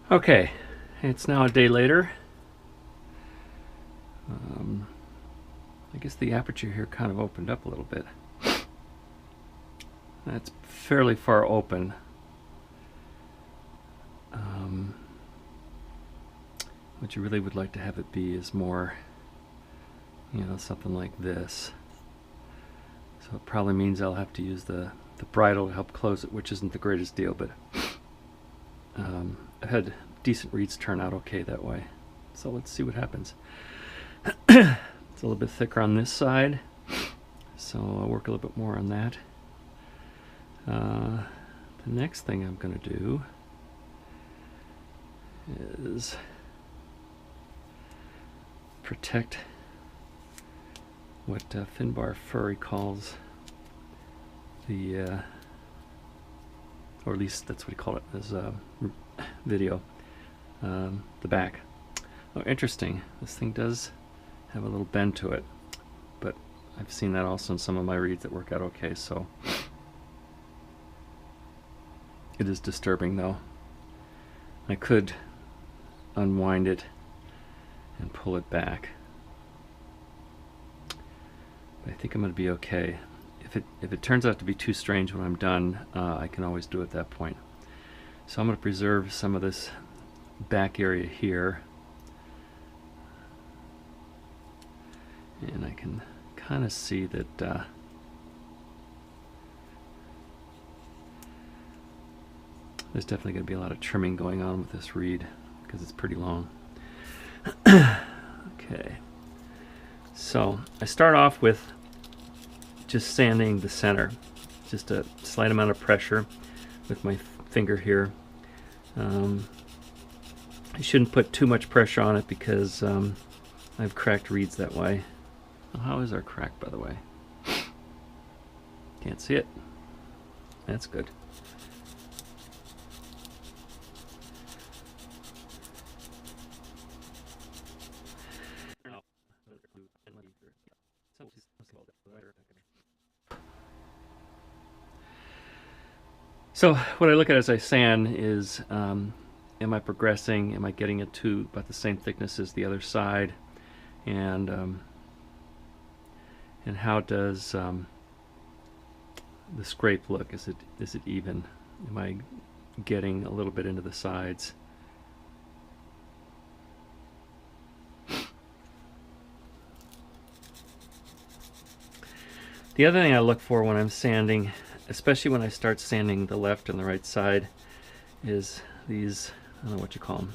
Okay, it's now a day later. I guess the aperture here kind of opened up a little bit. That's fairly far open. What you really would like to have it be is more, something like this. So it probably means I'll have to use the bridle to help close it, which isn't the greatest deal, but I've had decent reeds turn out okay that way. So let's see what happens. It's a little bit thicker on this side, so I'll work a little bit more on that. The next thing I'm going to do is protect what Finbar Furry calls the, or at least that's what he called it in his video, the back. Oh, interesting. This thing does have a little bend to it, but I've seen that also in some of my reeds that work out okay, so it is disturbing though. I could unwind it and pull it back, but I think I'm going to be okay. If it turns out to be too strange when I'm done, I can always do it at that point. So I'm going to preserve some of this back area here, and I can kind of see that there's definitely going to be a lot of trimming going on with this reed because it's pretty long. Okay, so I start off with just sanding the center, just a slight amount of pressure with my finger here. I shouldn't put too much pressure on it because I've cracked reeds that way. Oh, how is our crack, by the way? Can't see it. That's good. So what I look at as I sand is, am I progressing? Am I getting it to about the same thickness as the other side? And how does the scrape look? Is it even? Am I getting a little bit into the sides? The other thing I look for when I'm sanding, especially when I start sanding the left and the right side, is these, I don't know what you call them,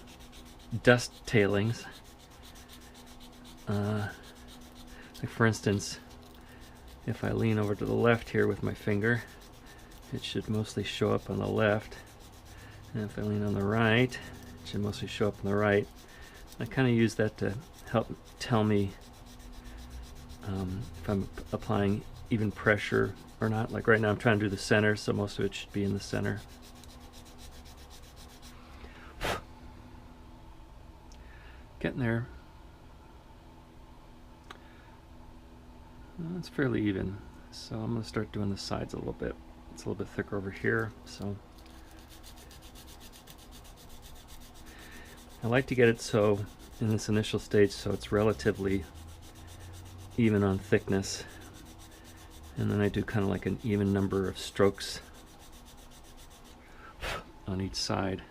dust tailings. Like for instance, if I lean over to the left here with my finger, it should mostly show up on the left, and if I lean on the right, it should mostly show up on the right. I kind of use that to help tell me if I'm applying even pressure or not. Like right now I'm trying to do the center, so most of it should be in the center. Getting there. Well, it's fairly even, so I'm going to start doing the sides a little bit. It's a little bit thicker over here, so I like to get it so in this initial stage so it's relatively even on thickness, and then I do kind of like an even number of strokes on each side.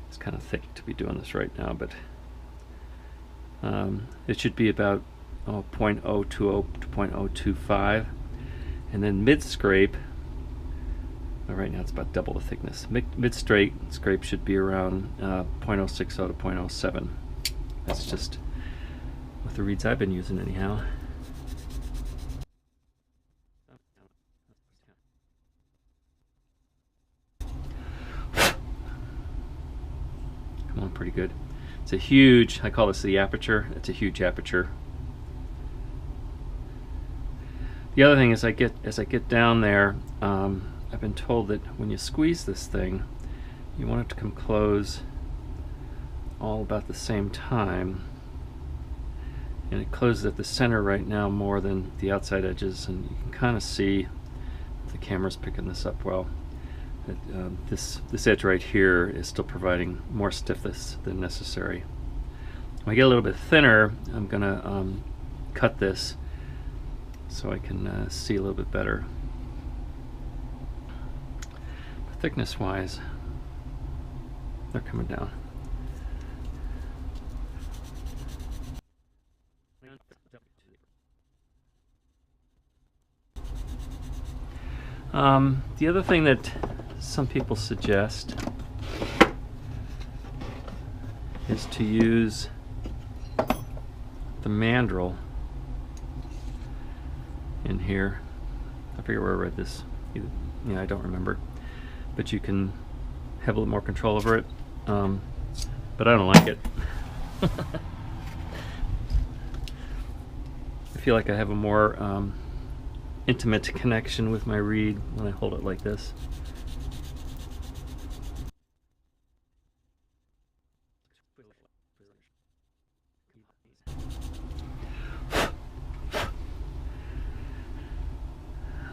It's kind of thick to be doing this right now, but it should be about 0.020 to 0.025, and then mid scrape, right now it's about double the thickness. Mid scrape should be around 0.060 to 0.07. That's just with the reeds I've been using anyhow. Come on, pretty good. It's a huge, I call this the aperture. It's a huge aperture. The other thing is as I get down there, I've been told that when you squeeze this thing, you want it to come close all about the same time, and it closes at the center right now more than the outside edges, and you can kind of see if the camera's picking this up well that this edge right here is still providing more stiffness than necessary. When I get a little bit thinner, I'm going to cut this so I can see a little bit better. But thickness wise, they're coming down. The other thing that some people suggest is to use the mandrel in here. I forget where I read this. Yeah, I don't remember. But you can have a little more control over it. But I don't like it. I feel like I have a more intimate connection with my reed when I hold it like this.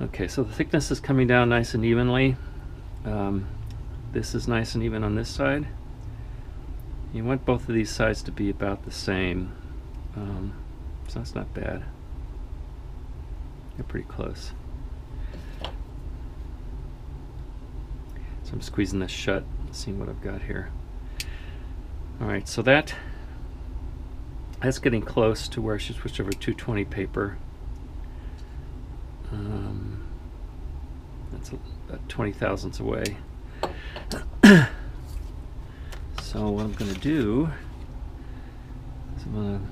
Okay, so the thickness is coming down nice and evenly. This is nice and even on this side. You want both of these sides to be about the same, so that's not bad. They're pretty close. So I'm squeezing this shut, seeing what I've got here. All right, so that's getting close to where I should switch over to 220 paper. That's about 20 thousandths away. So what I'm going to do is I'm going to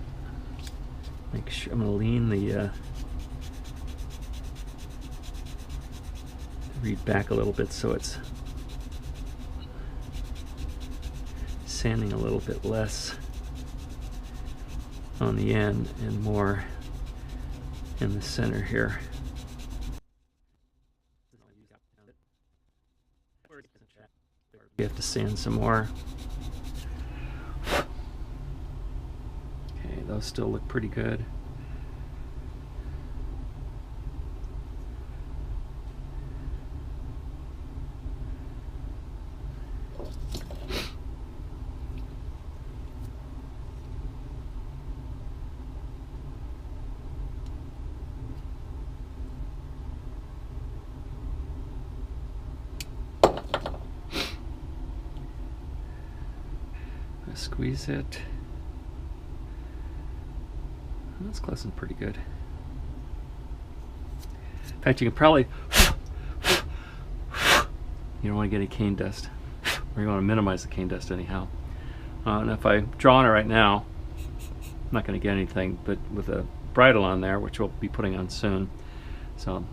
make sure, I'm going to lean the reed back a little bit so it's sanding a little bit less on the end and more in the center here. You have to sand some more. Okay, those still look pretty good. Squeeze it. That's close and pretty good. In fact, you can probably, you don't want to get any cane dust, or you want to minimize the cane dust anyhow. And if I draw on it right now, I'm not going to get anything, but with a bridle on there, which we'll be putting on soon, so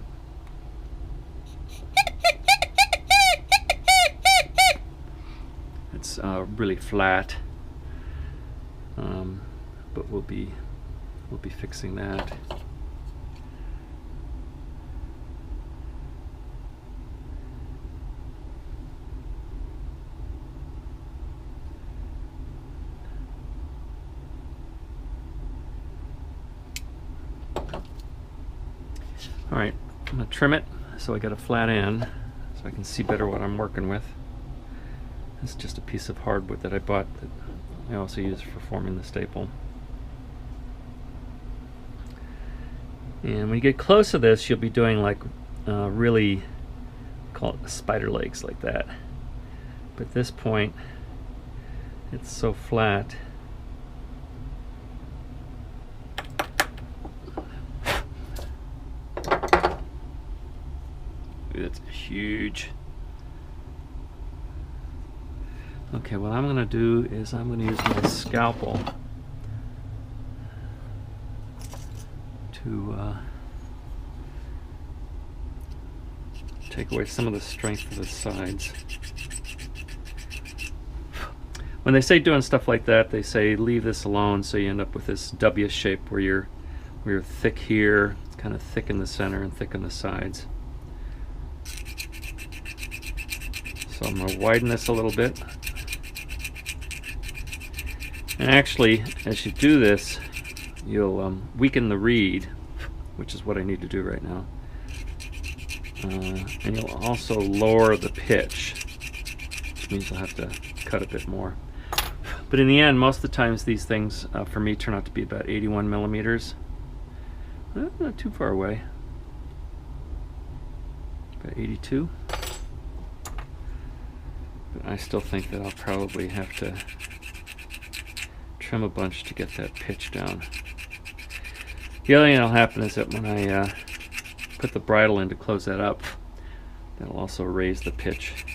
it's really flat. But we'll be fixing that. All right, I'm going to trim it so I got a flat end so I can see better what I'm working with. It's just a piece of hardwood that I bought that I also use for forming the staple. And when you get close to this, you'll be doing like really, call it spider legs like that. But at this point, it's so flat. It's huge. Okay, what I'm going to do is I'm going to use my scalpel to take away some of the strength of the sides. When they say doing stuff like that, they say leave this alone so you end up with this W shape where you're thick here, it's kind of thick in the center and thick in the sides. So I'm going to widen this a little bit. And actually, as you do this, you'll weaken the reed, which is what I need to do right now. And you'll also lower the pitch, which means you'll have to cut a bit more. But in the end, most of the times these things for me turn out to be about 81 millimeters. Not too far away. About 82. But I still think that I'll probably have to trim a bunch to get that pitch down. The other thing that'll happen is that when I put the bridle in to close that up, that'll also raise the pitch.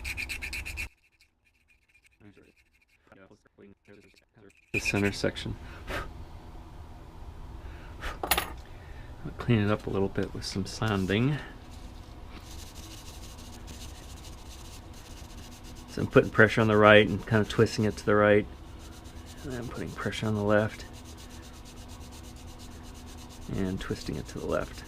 The center section. I'll clean it up a little bit with some sanding. So I'm putting pressure on the right and kind of twisting it to the right. And then I'm putting pressure on the left and twisting it to the left.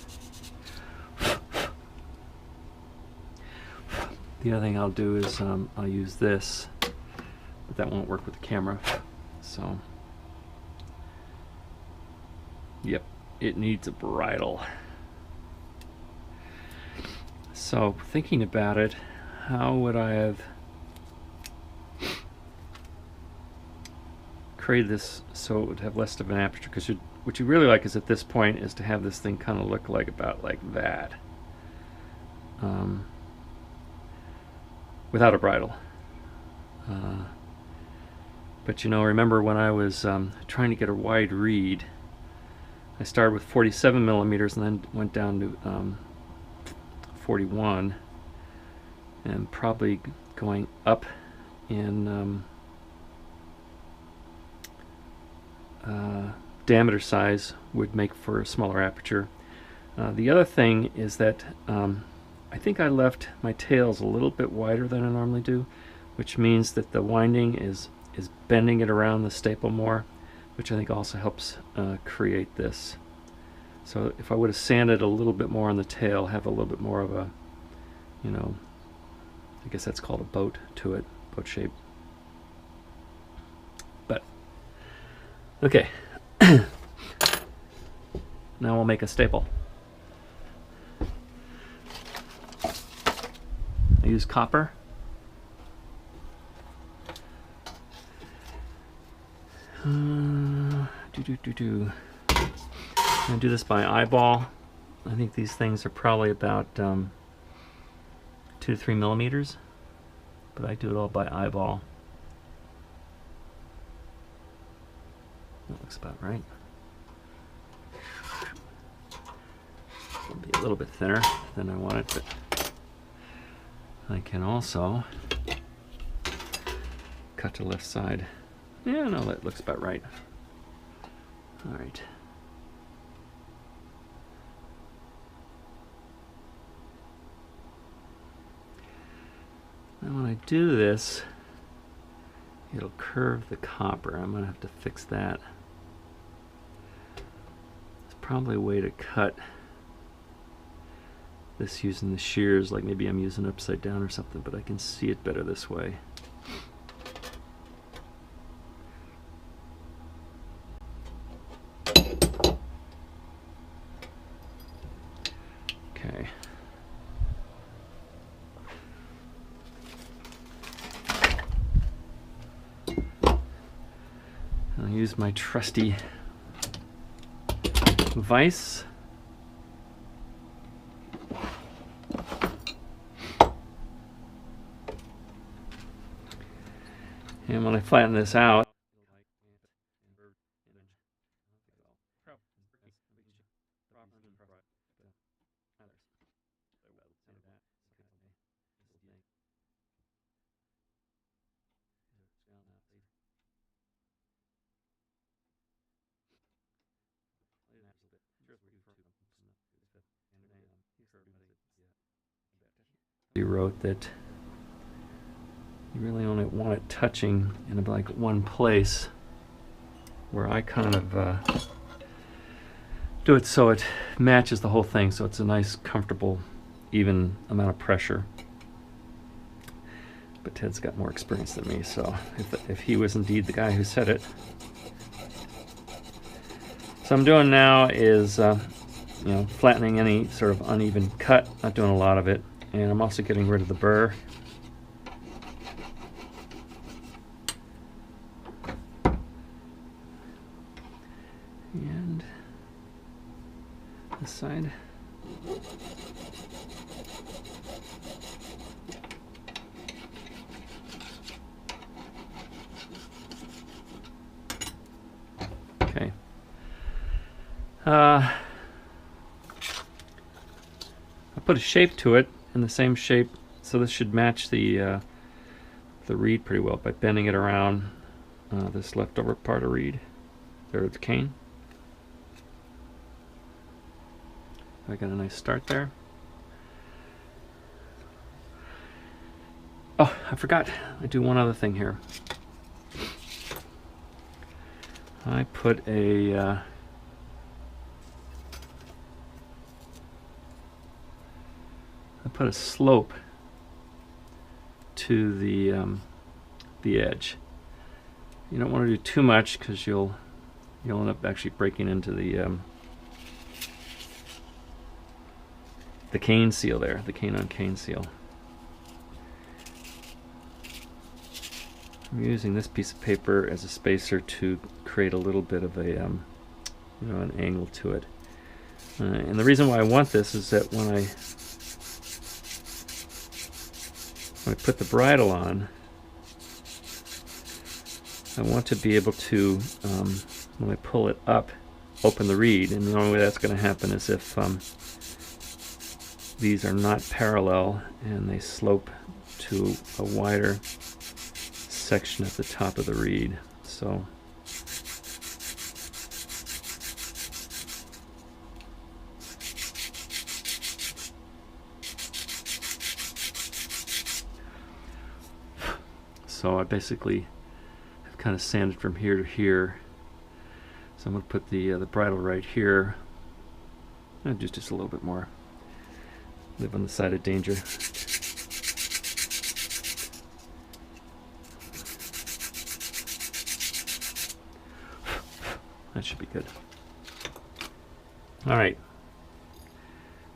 The other thing I'll do is I'll use this, but that won't work with the camera. So, yep, it needs a bridle. So, thinking about it, how would I have created this so it would have less of an aperture? Because what you really like is at this point is to have this thing kind of look like about like that, without a bridle. But you know, remember when I was trying to get a wide reed, I started with 47 millimeters and then went down to 41, and probably going up in diameter size would make for a smaller aperture. The other thing is that I think I left my tails a little bit wider than I normally do, which means that the winding is bending it around the staple more, which I think also helps create this. So if I would have sanded a little bit more on the tail, have a little bit more of a, you know, I guess that's called a boat to it, boat shape. But, okay. Now we'll make a staple. I use copper. I'm going to do this by eyeball. I think these things are probably about 2 to 3 millimeters, but I do it all by eyeball. That looks about right. It'll be a little bit thinner than I want it, but I can also cut to left side. Yeah, no, that looks about right. All right. Now when I do this, it'll curve the copper. I'm going to have to fix that. There's probably a way to cut this using the shears, like maybe I'm using upside down or something, but I can see it better this way. Okay. I'll use my trusty vise. And when I flatten this out, he wrote that you really only want it touching in like one place, where I kind of do it so it matches the whole thing, so it's a nice, comfortable, even amount of pressure. But Ted's got more experience than me, so if he was indeed the guy who said it, So I'm doing now is flattening any sort of uneven cut, not doing a lot of it, and I'm also getting rid of the burr. And this side. Okay. I put a shape to it in the same shape, so this should match the reed pretty well by bending it around this leftover part of reed. There's the cane. I got a nice start there. Oh, I forgot. I do one other thing here. I put a slope to the edge. You don't want to do too much because you'll end up actually breaking into the cane seal there, the cane on cane seal. I'm using this piece of paper as a spacer to create a little bit of a an angle to it. And the reason why I want this is that when I put the bridle on, I want to be able to, when I pull it up, open the reed, and the only way that's going to happen is if these are not parallel and they slope to a wider section at the top of the reed. So I basically have kind of sanded from here to here. So I'm going to put the bridle right here. I'll do just a little bit more. Live on the side of danger. That should be good. All right.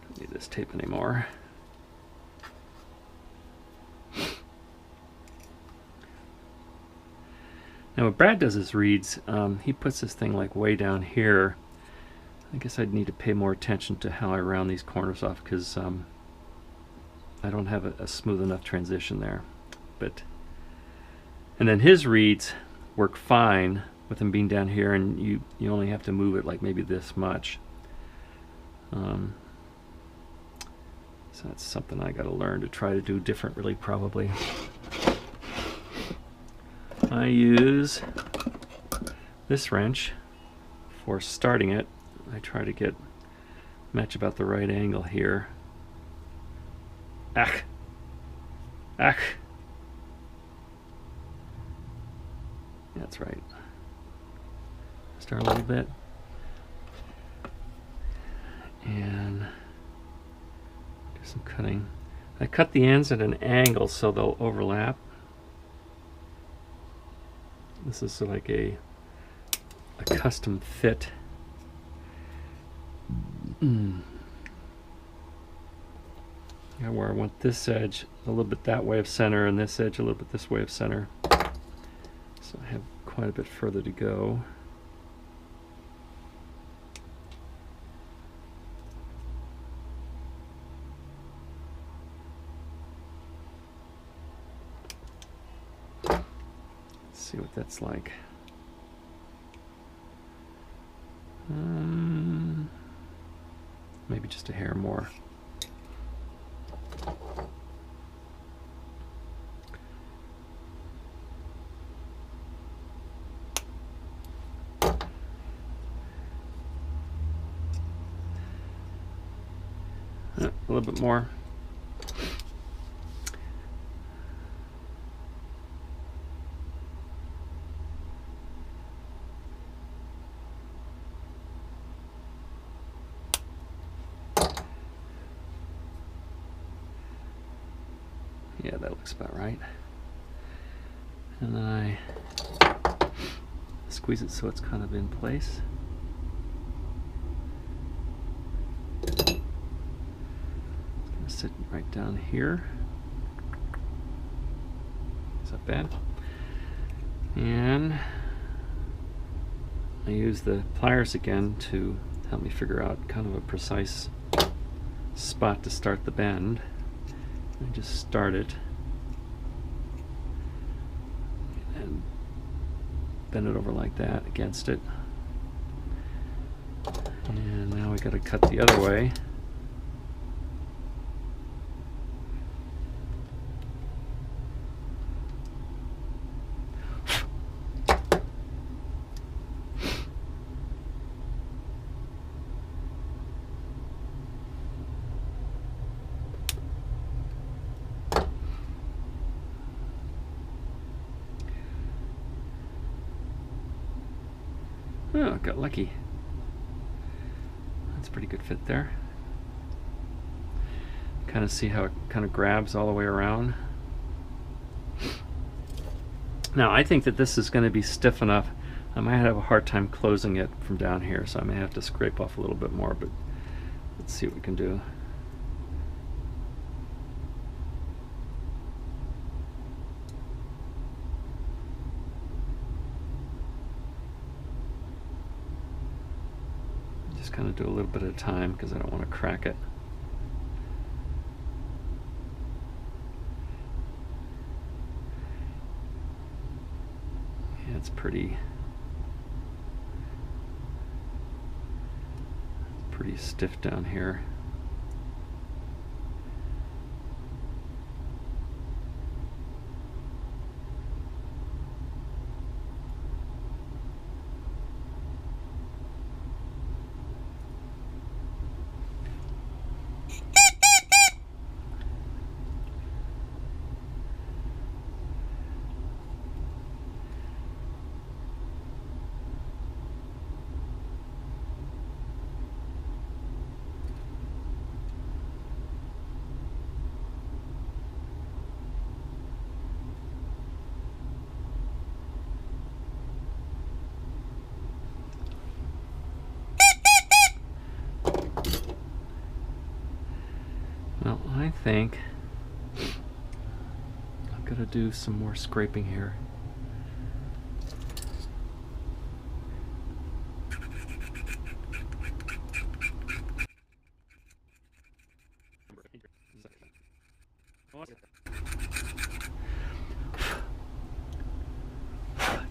Don't need this tape anymore. Now when Brad does his reeds, he puts this thing like way down here. I guess I'd need to pay more attention to how I round these corners off because I don't have a smooth enough transition there. And then his reeds work fine with them being down here, and you only have to move it like maybe this much. So that's something I got to learn to try to do differently probably. I use this wrench for starting it. I try to match about the right angle here. Ach! Ach! That's right. Start a little bit. And do some cutting. I cut the ends at an angle so they'll overlap. This is like a custom fit. Yeah, where I want this edge a little bit that way of center and this edge a little bit this way of center. So I have quite a bit further to go. See what that's like. Maybe just a hair more. A little bit more. Yeah, that looks about right. And then I squeeze it so it's kind of in place. sit right down here. Is that bad? And I use the pliers again to help me figure out kind of a precise spot to start the bend. I just start it and bend it over like that against it. And now we got to cut the other way. Oh, got lucky. That's a pretty good fit there. Kind of see how it kind of grabs all the way around. Now I think that this is going to be stiff enough. I might have a hard time closing it from down here, so I may have to scrape off a little bit more, but let's see what we can do. Just kind of do a little bit at a time because I don't want to crack it. Yeah, it's pretty stiff down here. Well, I think I'm going to do some more scraping here.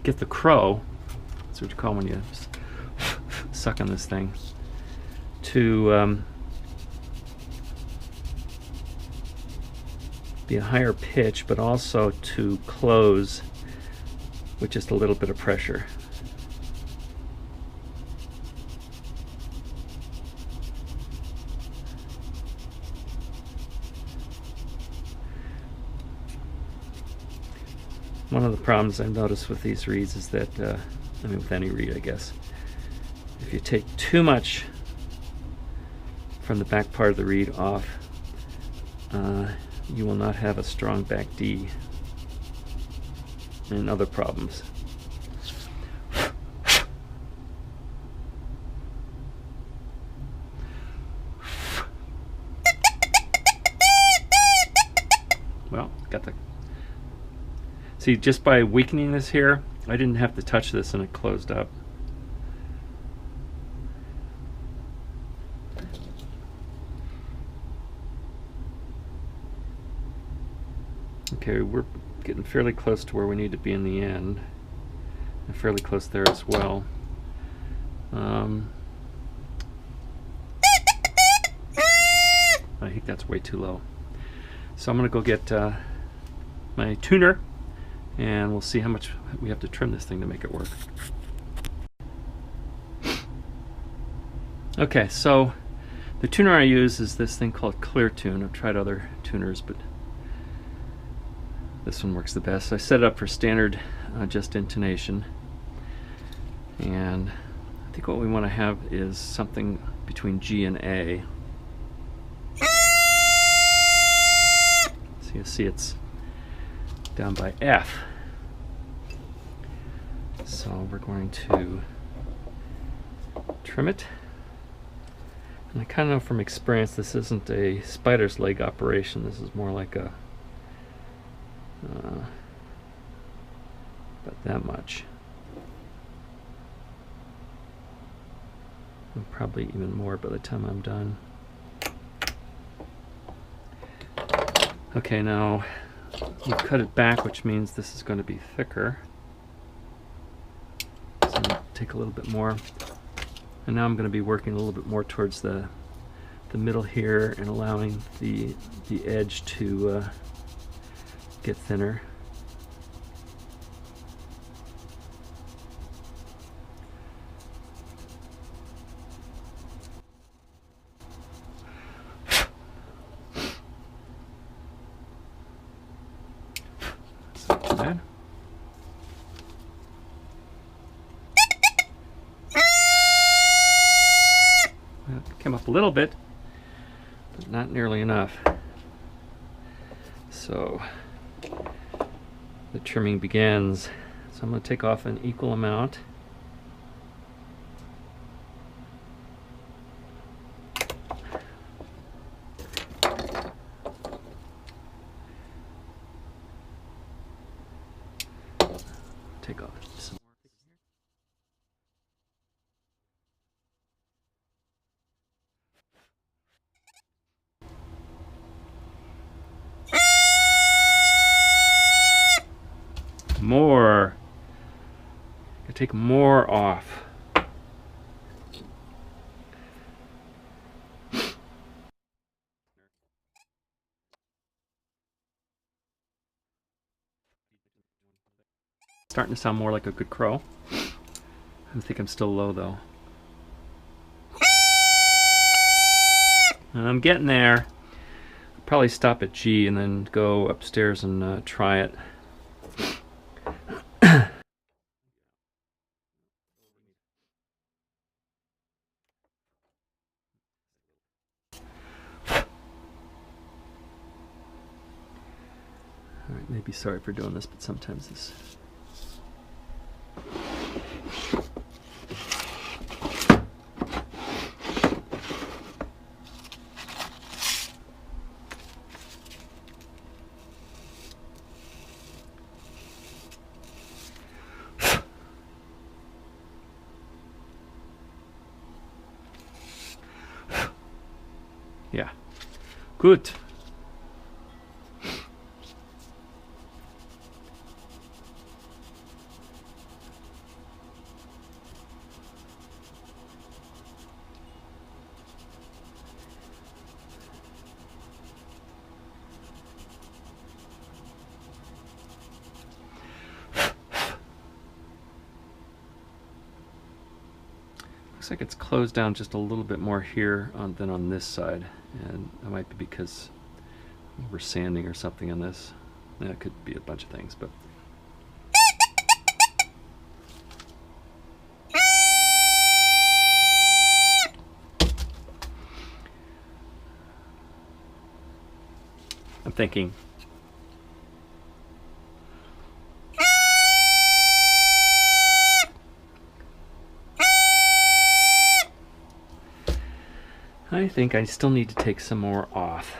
Get the crow, that's what you call when you suck on this thing, to be a higher pitch, but also to close with just a little bit of pressure. One of the problems I've noticed with these reeds is that, I mean with any reed I guess, if you take too much from the back part of the reed off, you will not have a strong back D and other problems. Well, got the... See, just by weakening this here, I didn't have to touch this and it closed up. Okay, we're getting fairly close to where we need to be in the end. And fairly close there as well. I think that's way too low. So I'm going to go get my tuner, and we'll see how much we have to trim this thing to make it work. Okay, so the tuner I use is this thing called Clear Tune. I've tried other tuners, but this one works the best. I set it up for standard just intonation, and I think what we want to have is something between G and A. So you see it's down by F. So we're going to trim it, And I kind of know from experience this isn't a spider's leg operation. This is more like a about that much. And probably even more by the time I'm done. Okay, now you cut it back, which means this is going to be thicker. So I'm going to take a little bit more. And now I'm going to be working a little bit more towards the middle here and allowing the edge to get thinner. Came up a little bit, but not nearly enough. So the trimming begins. So I'm going to take off an equal amount. Take off some. More. I take more off. Starting to sound more like a good crow. I think I'm still low though. And I'm getting there. I'll probably stop at G and then go upstairs and try it. Alright, maybe sorry for doing this, but sometimes this. Yeah, good. Looks like it's closed down just a little bit more here than on this side, and that might be because we're sanding or something on this. That could be a bunch of things, but I'm thinking. I think I still need to take some more off.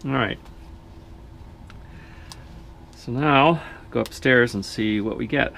All right. So now go upstairs and see what we get.